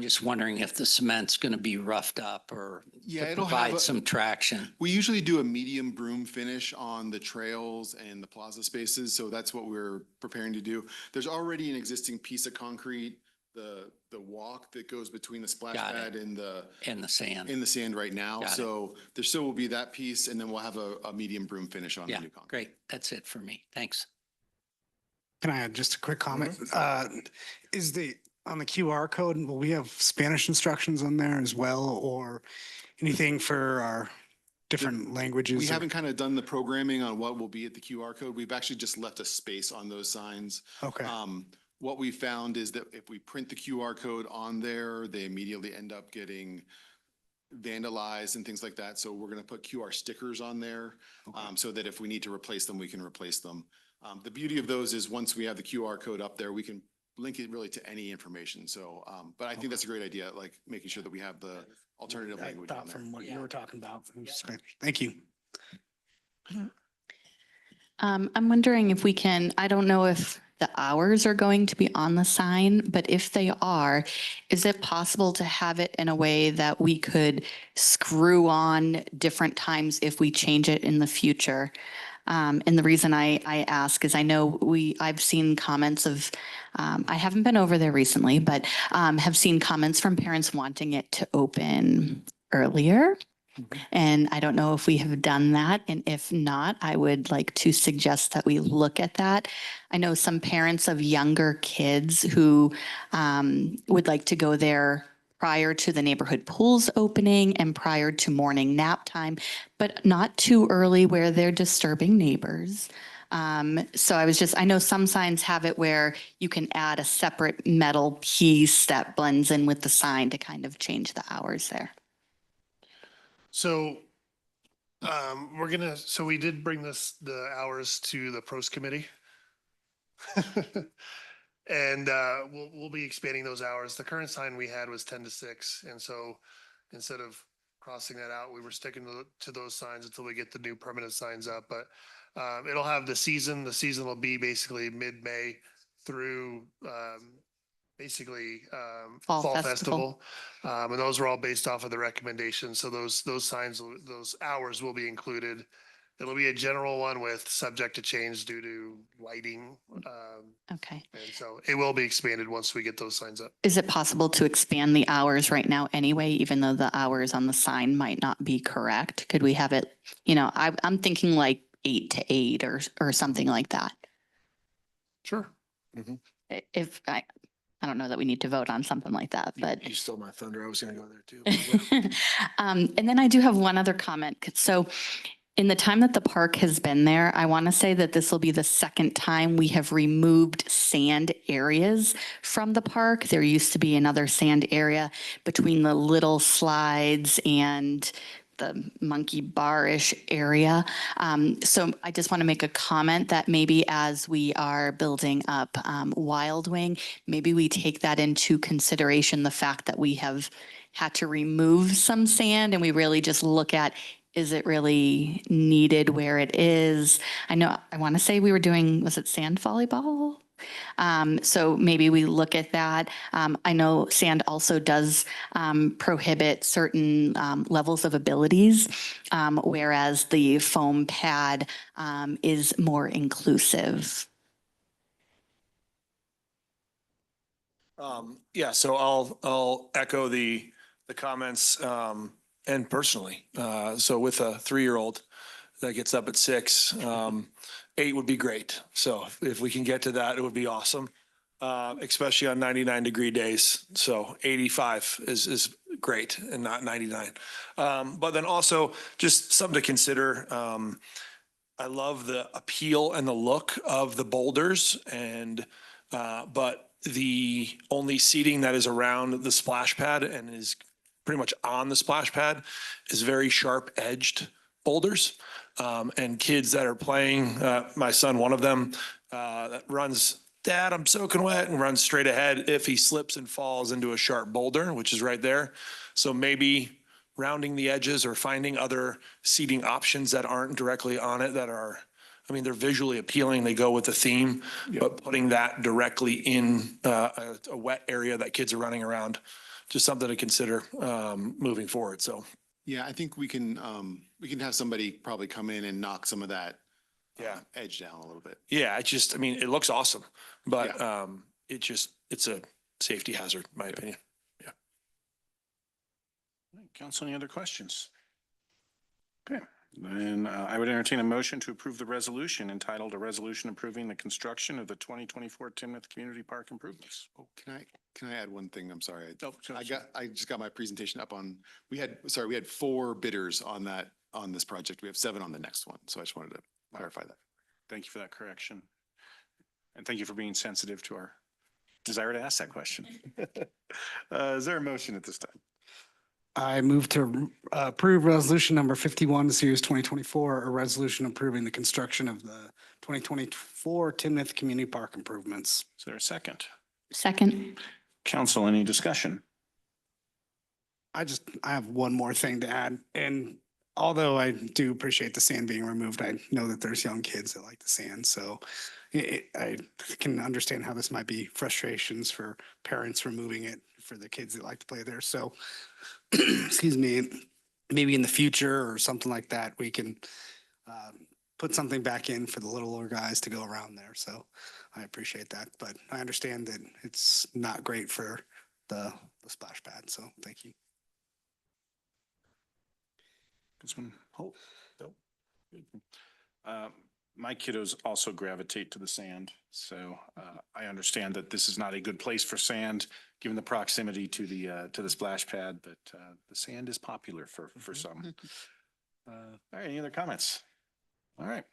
just wondering if the cement's going to be roughed up or Yeah, to it'll have provide a- some traction. We usually do a medium broom finish on the trails and the plaza spaces, so that's what we're preparing to do. There's already an existing piece of concrete, the walk that goes between the splash Got it. pad and In the sand. in the sand right now. Got it. So there still will be that piece, and then we'll have a medium broom finish on the Yeah, new concrete. great. That's it for me. Thanks. Can I add just a quick comment? Mm-hmm. Is on the QR code, will we have Spanish instructions on there as well, or anything for our different languages? We or- haven't kind of done the programming on what will be at the QR code. We've actually just left a space on those signs. Okay, What we found is that if we print the QR code on there, they immediately end up getting vandalized and things like that. So we're going to put QR stickers on there so that if we need to replace them, we can replace them. The beauty of those is once we have the QR code up there, we can link it really to any information. So, but I think that's a great idea, like making sure that we have the alternative I language on thought there. from what you were talking about. it was Spanish. Thank you. I'm wondering if we can, I don't know if the hours are going to be on the sign, but if they are, is it possible to have it in a way that we could screw on different times if we change it in the future? And the reason I ask is I know I've seen comments of, I haven't been over there recently, but have seen comments from parents wanting it to open earlier. And I don't know if we have done that. And if not, I would like to suggest that we look at that. I know some parents of younger kids who would like to go there prior to the neighborhood pools opening and prior to morning nap time, but not too early where they're disturbing neighbors. So I know some signs have it where you can add a separate metal piece that blends in with the sign to kind of change the hours there. So so we did bring the hours to the pros committee. And we'll be expanding those hours. The current sign we had was 10 to 6. And so instead of crossing that out, we were sticking to those signs until we get the new permanent signs up. But it'll have the season. The season will be basically mid-May through basically Fall Fall Festival. Festival. And those were all based off of the recommendations. So those signs, those hours will be included. It'll be a general one with subject to change due to lighting. Okay. And so it will be expanded once we get those signs up. Is it possible to expand the hours right now anyway, even though the hours on the sign might not be correct? Could we have it, I'm thinking like 8 to 8 or something like that. Sure. If I don't know that we need to vote on something like that, but. You stole my thunder. I was going to go there too. And then I do have one other comment. So in the time that the park has been there, I want to say that this will be the second time we have removed sand areas from the park. There used to be another sand area between the little slides and the monkey bar-ish area. So I just want to make a comment that maybe as we are building up Wild Wing, maybe we take that into consideration, the fact that we have had to remove some sand and we really just look at, is it really needed where it is? I want to say we were doing, was it sand volleyball? So maybe we look at that. I know sand also does prohibit certain levels of abilities, whereas the foam pad is more inclusive. Yeah, so I'll echo the comments and personally. So with a 3-year-old, that gets up at 6. 8 would be great. So if we can get to that, it would be awesome, especially on 99-degree days. So 85 is great and not 99. But then also just something to consider. I love the appeal and the look of the boulders but the only seating that is around the splash pad and is pretty much on the splash pad is very sharp edged boulders. And kids that are playing, my son, one of them, that runs, "Dad, I'm soaking wet," and runs straight ahead if he slips and falls into a sharp boulder, which is right there. So maybe rounding the edges or finding other seating options that aren't directly on it that are, I mean, they're visually appealing. They go with the theme, but putting that directly in a wet area that kids are running around, just something to consider moving forward. So. Yeah, I think we can have somebody probably come in and knock some of that edge down a little bit. Yeah, I mean, it looks awesome, but it's a safety hazard, in my opinion. Yeah. Council, any other questions? Okay, then I would entertain a motion to approve the resolution entitled "A Resolution Approving the Construction of the 2024 Timnath Community Park Improvements." Oh, can I add one thing? I'm sorry. Oh, sure. I just got my presentation up on, we had 4 bidders on this project. We have 7 on the next one. So I just wanted to clarify that. Thank you for that correction. And thank you for being sensitive to our desire to ask that question. Is there a motion at this time? I move to approve resolution number 51, series 2024, a resolution approving the construction of the 2024 Timnath Community Park improvements. Is there a second? Second. Council, any discussion? I have one more thing to add. And although I do appreciate the sand being removed, I know that there's young kids that like the sand. So I can understand how this might be frustrations for parents removing it for the kids that like to play there. So, excuse me, maybe in the future or something like that, we can put something back in for the littler guys to go around there. So I appreciate that. But I understand that it's not great for the splash pad. So thank you. Councilman Holt? No. My kiddos also gravitate to the sand, so I understand that this is not a good place for sand, given the proximity to the splash pad, but the sand is popular for some. All right, any other comments? All right.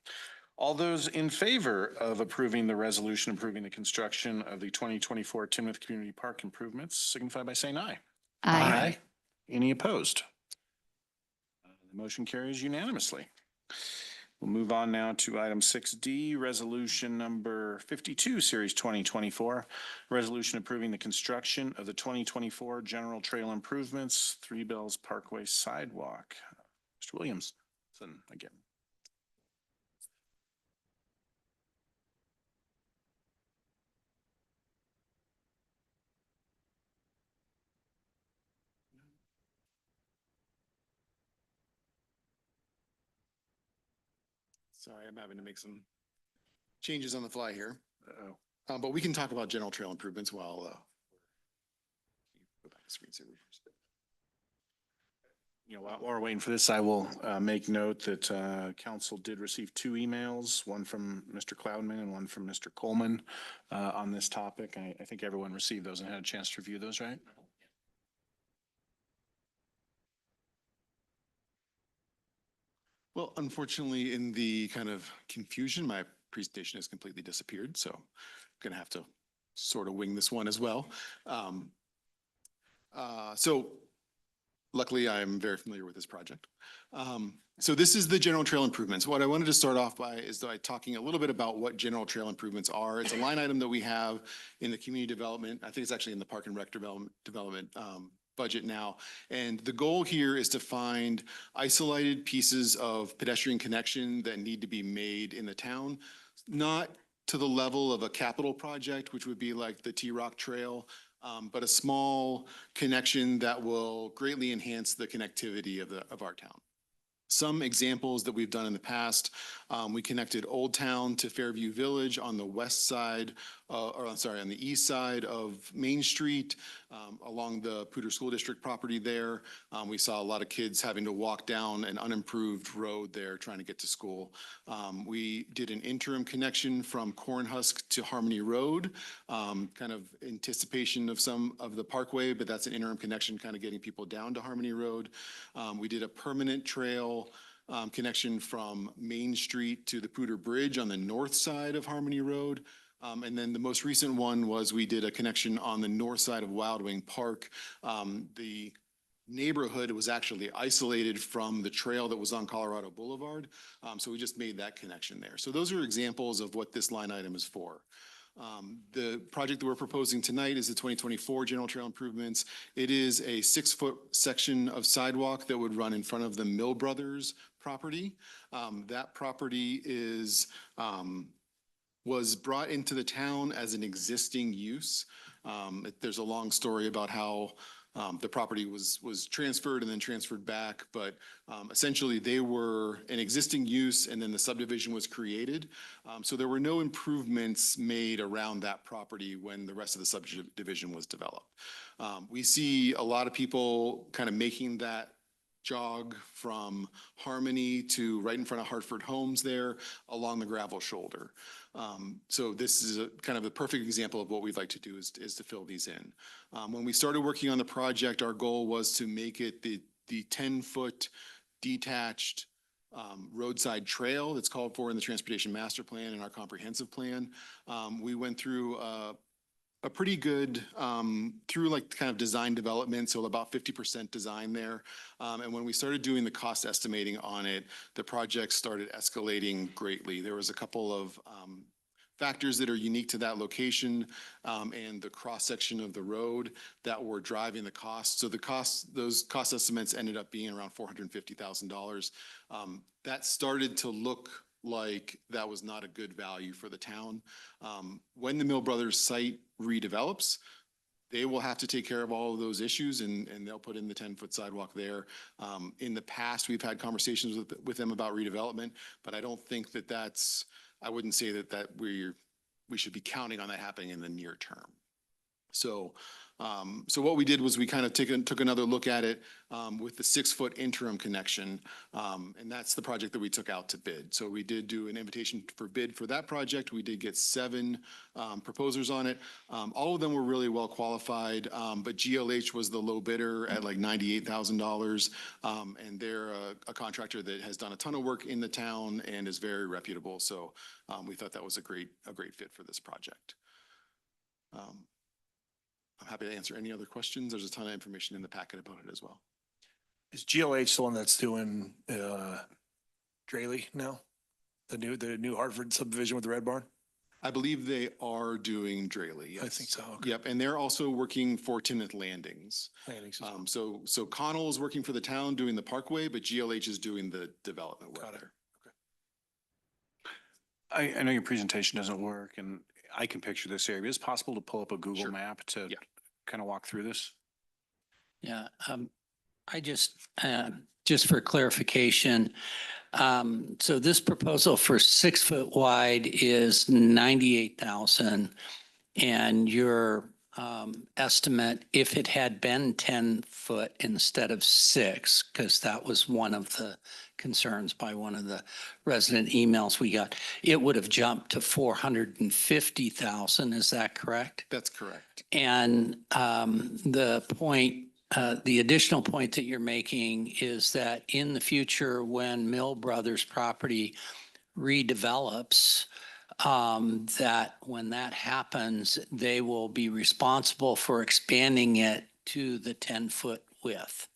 All those in favor of approving the resolution approving the construction of the 2024 Timnath Community Park improvements signify by saying aye. Aye. Any opposed? The motion carries unanimously. We'll move on now to item 6D, resolution number 52, series 2024. Resolution approving the construction of the 2024 general trail improvements, Three Bells Parkway sidewalk. Mr. Williamson again. Sorry, I'm having to make some changes on the fly here. Uh-oh. But we can talk about general trail improvements while go back to screensaver first. You know, while we're waiting for this, I will make note that council did receive 2 emails, one from Mr. Cloudman and one from Mr. Coleman on this topic. I think everyone received those and had a chance to review those, right? Well, unfortunately, in the kind of confusion, my presentation has completely disappeared. So I'm going to have to sort of wing this one as well. So luckily, I'm very familiar with this project. So this is the general trail improvements. What I wanted to start off by is by talking a little bit about what general trail improvements are. It's a line item that we have in the community development. I think it's actually in the park and rec development budget now. And the goal here is to find isolated pieces of pedestrian connection that need to be made in the town, not to the level of a capital project, which would be like the T-Rock Trail, but a small connection that will greatly enhance the connectivity of our town. Some examples that we've done in the past, we connected Old Town to Fairview Village on the west side, or I'm sorry, on the east side of Main Street, along the Poudre School District property there. We saw a lot of kids having to walk down an unimproved road there trying to get to school. We did an interim connection from Cornhusk to Harmony Road, kind of anticipation of some of the parkway, but that's an interim connection, kind of getting people down to Harmony Road. We did a permanent trail connection from Main Street to the Poudre Bridge on the north side of Harmony Road. And then the most recent one was we did a connection on the north side of Wild Wing Park. The neighborhood was actually isolated from the trail that was on Colorado Boulevard. So we just made that connection there. So those are examples of what this line item is for. The project that we're proposing tonight is the 2024 general trail improvements. It is a 6-foot section of sidewalk that would run in front of the Mill Brothers property. That property was brought into the town as an existing use. There's a long story about how the property was transferred and then transferred back, but essentially they were an existing use and then the subdivision was created. So there were no improvements made around that property when the rest of the subdivision was developed. We see a lot of people kind of making that jog from Harmony to right in front of Hartford Homes there along the gravel shoulder. So this is kind of the perfect example of what we'd like to do is to fill these in. When we started working on the project, our goal was to make it the 10-foot detached roadside trail that's called for in the Transportation Master Plan and our comprehensive plan. We went through a pretty good through like kind of design development, so about 50% design there. And when we started doing the cost estimating on it, the project started escalating greatly. There was a couple of factors that are unique to that location and the cross-section of the road that were driving the cost. So those cost estimates ended up being around $450,000. That started to look like that was not a good value for the town. When the Mill Brothers site redevelops, they will have to take care of all of those issues and they'll put in the 10-foot sidewalk there. In the past, we've had conversations with them about redevelopment, but I don't think I wouldn't say that we should be counting on that happening in the near term. So what we did was we kind of took another look at it with the 6-foot interim connection, and that's the project that we took out to bid. So we did do an invitation for bid for that project. We did get 7 proposers on it. All of them were really well qualified, but GLH was the low bidder at like $98,000, and they're a contractor that has done a ton of work in the town and is very reputable. So we thought that was a great fit for this project. I'm happy to answer any other questions. There's a ton of information in the packet about it as well. Is GLH the one that's doing Draley now? The new Hartford subdivision with the Red Barn? I believe they are doing Draley, yes. I think so. Okay. Yep, and they're also working for Timnath Landings. Landings as well. So Connell is working for the town doing the parkway, but GLH is doing the development work there. I know your presentation doesn't work and I can picture this area. Is it possible to pull up a Google Sure. map to Yeah. kind of walk through this? Yeah, I just for clarification, so this proposal for 6-foot wide is 98,000. And your estimate, if it had been 10-foot instead of 6, because that was one of the concerns by one of the resident emails we got, it would have jumped to 450,000. Is that correct? That's correct. And the additional point that you're making is that in the future, when Mill Brothers property redevelops, that when that happens, they will be responsible for expanding it to the 10-foot width.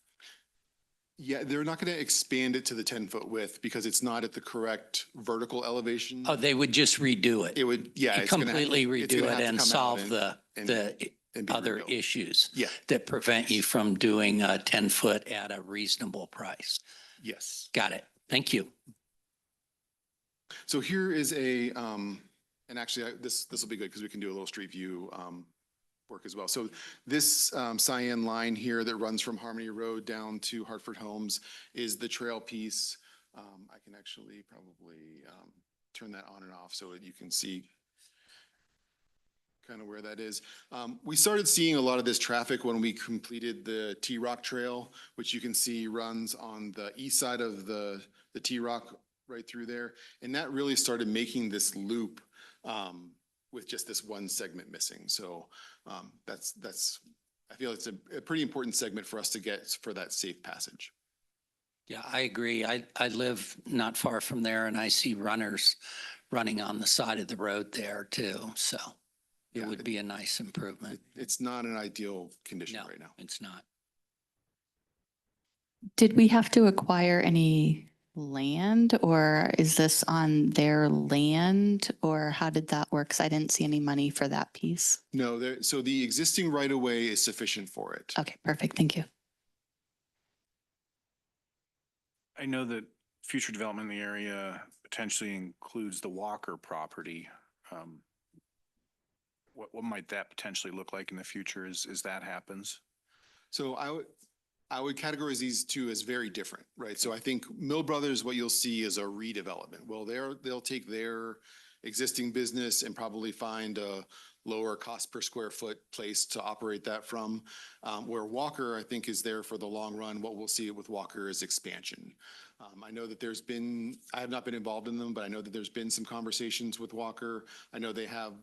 Yeah, they're not going to expand it to the 10-foot width because it's not at the correct vertical elevation. Oh, they would just redo it. It would, yeah. it's gonna- Completely it's gonna redo have it to and come out solve the and be other rebuilt. issues Yeah. that prevent you from doing a 10-foot at a reasonable price. Yes. Got it. Thank you. So here is and actually this will be good because we can do a little street view work as well. So this cyan line here that runs from Harmony Road down to Hartford Homes is the trail piece. I can actually probably turn that on and off so that you can see kind of where that is. We started seeing a lot of this traffic when we completed the T-Rock Trail, which you can see runs on the east side of the T-Rock right through there. And that really started making this loop with just this one segment missing. So I feel it's a pretty important segment for us to get for that safe passage. Yeah, I agree. I live not far from there and I see runners running on the side of the road there too. So it Yeah, would be a nice improvement. It's not an ideal condition No, right now. it's not. Did we have to acquire any land or is this on their land or how did that work? 'Cause I didn't see any money for that piece. No, so the existing right-of-way is sufficient for it. Okay, perfect. Thank you. I know that future development in the area potentially includes the Walker property. What might that potentially look like in the future as that happens? So I would categorize these two as very different, right? So I think Mill Brothers, what you'll see is a redevelopment. Well, they'll take their existing business and probably find a lower cost per square foot place to operate that from. Where Walker, I think, is there for the long run. What we'll see with Walker is expansion. I know that I have not been involved in them, but I know that there's been some conversations with Walker. I know they have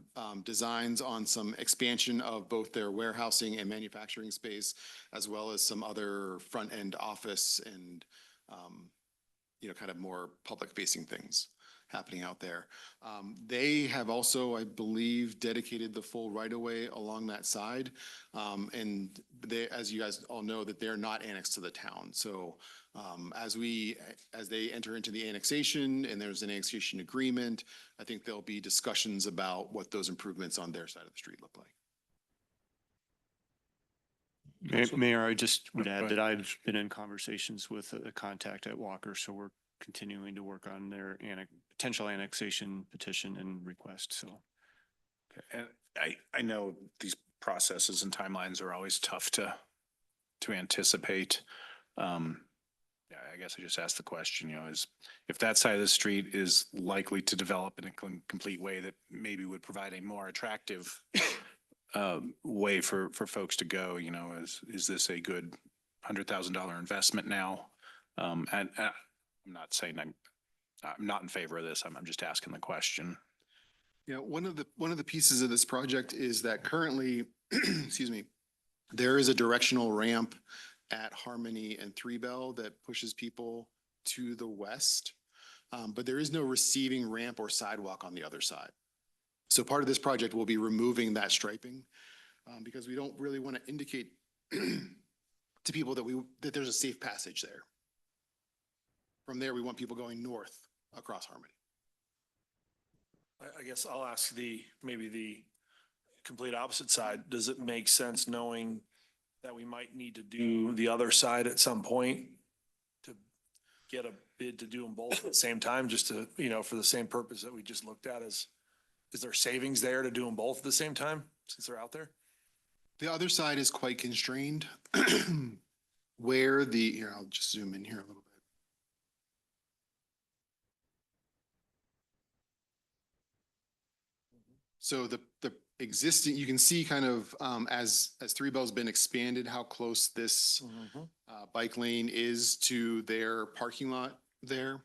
designs on some expansion of both their warehousing and manufacturing space, as well as some other front-end office and, kind of more public-facing things happening out there. They have also, I believe, dedicated the full right-of-way along that side. And as you guys all know, that they're not annexed to the town. So as they enter into the annexation and there's an annexation agreement, I think there'll be discussions about what those improvements on their side of the street look like. Mayor, I just would Go add ahead. that I've been in conversations with a contact at Walker, so we're continuing to work on their potential annexation petition and request, so. And I know these processes and timelines are always tough to anticipate. Yeah, I guess I just asked the question, is if that side of the street is likely to develop in a complete way that maybe would provide a more attractive way for folks to go, is this a good $100,000 investment now? And I'm not saying I'm not in favor of this. I'm just asking the question. Yeah, one of the pieces of this project is that currently, excuse me, there is a directional ramp at Harmony and Three Bell that pushes people to the west. But there is no receiving ramp or sidewalk on the other side. So part of this project will be removing that striping because we don't really want to indicate to people that there's a safe passage there. From there, we want people going north across Harmony. I guess I'll ask maybe the complete opposite side. Does it make sense knowing that we might need to do the other side at some point to get a bid to do them both at the same time, just to, for the same purpose that we just looked at? Is there savings there to do them both at the same time since they're out there? The other side is quite constrained here, I'll just zoom in here a little bit. So the existing, you can see kind of as Three Bell's been expanded, how close this bike lane is to their parking lot there.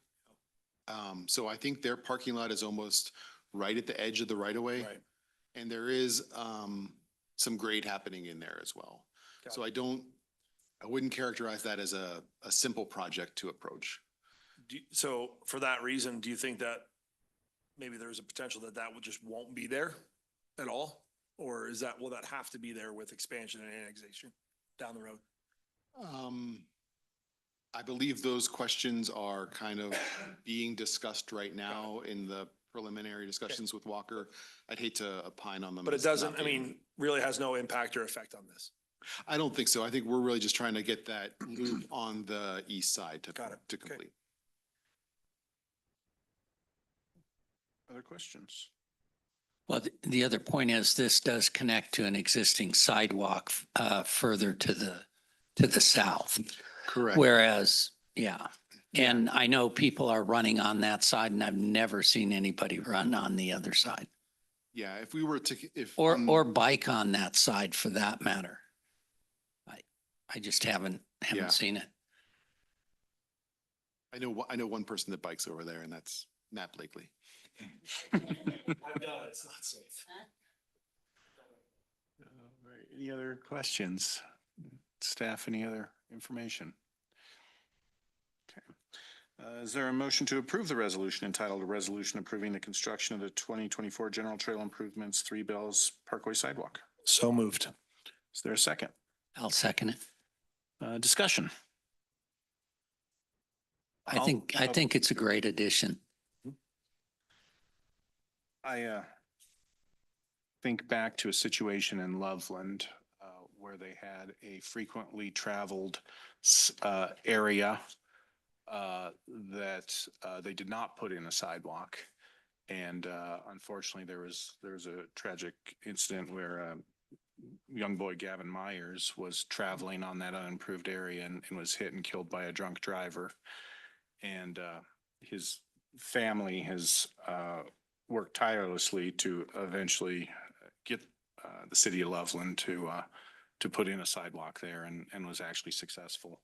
So I think their parking lot is almost right at the edge of the right of way. Right. And there is some grade happening in there as well. Got So I wouldn't characterize that as a simple project to approach. So for that reason, do you think that maybe there's a potential that just won't be there at all? Or will that have to be there with expansion and annexation down the road? I believe those questions are kind of being discussed right now in the preliminary discussions with Walker. I'd hate to opine on them. But it as not doesn't, being- really has no impact or effect on this. I don't think so. I think we're really just trying to get that loop on the east side to Got it. Okay. complete. Other questions? Well, the other point is this does connect to an existing sidewalk further to the south. Correct. Whereas, yeah, And I know people are running on that side and I've never seen anybody run on the other side Yeah, if we were to, if. or bike on that side for that matter. I just haven't Yeah. seen it. I know one person that bikes over there and that's Matt Blakely. It's not safe. All right, any other questions? Staff, any other information? Okay. Is there a motion to approve the resolution entitled "A Resolution Approving the Construction of the 2024 General Trail Improvements 3 Bells Parkway Sidewalk"? So moved. Is there a second? I'll second it. Discussion. I think it's a great addition. I think back to a situation in Loveland where they had a frequently traveled area that they did not put in a sidewalk. And unfortunately, there was a tragic incident where young boy Gavin Myers was traveling on that unimproved area and was hit and killed by a drunk driver. And his family has worked tirelessly to eventually get the city of Loveland to put in a sidewalk there, and was actually successful.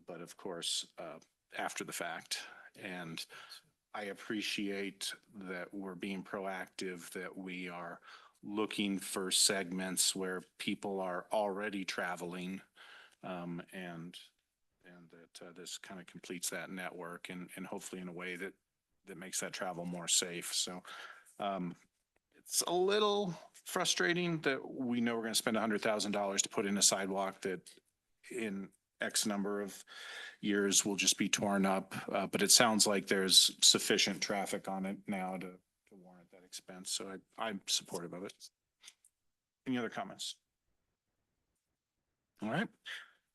But of course, after the fact, and I appreciate that we're being proactive, that we are looking for segments where people are already traveling, and that this kind of completes that network and hopefully in a way that makes that travel more safe. So it's a little frustrating that we know we're going to spend $100,000 to put in a sidewalk that in X number of years will just be torn up. But it sounds like there's sufficient traffic on it now to warrant that expense. So I'm supportive of it. Any other comments? All right.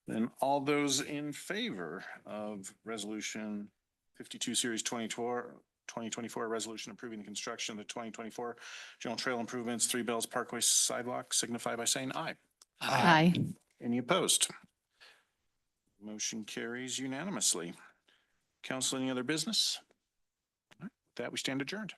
Then all those in favor of Resolution 52 Series 2024, resolution approving the construction of the 2024 General Trail Improvements 3 Bells Parkway Sidewalk signify by saying aye. Aye. Any opposed? Motion carries unanimously. Council, any other business? All right, with that we stand adjourned.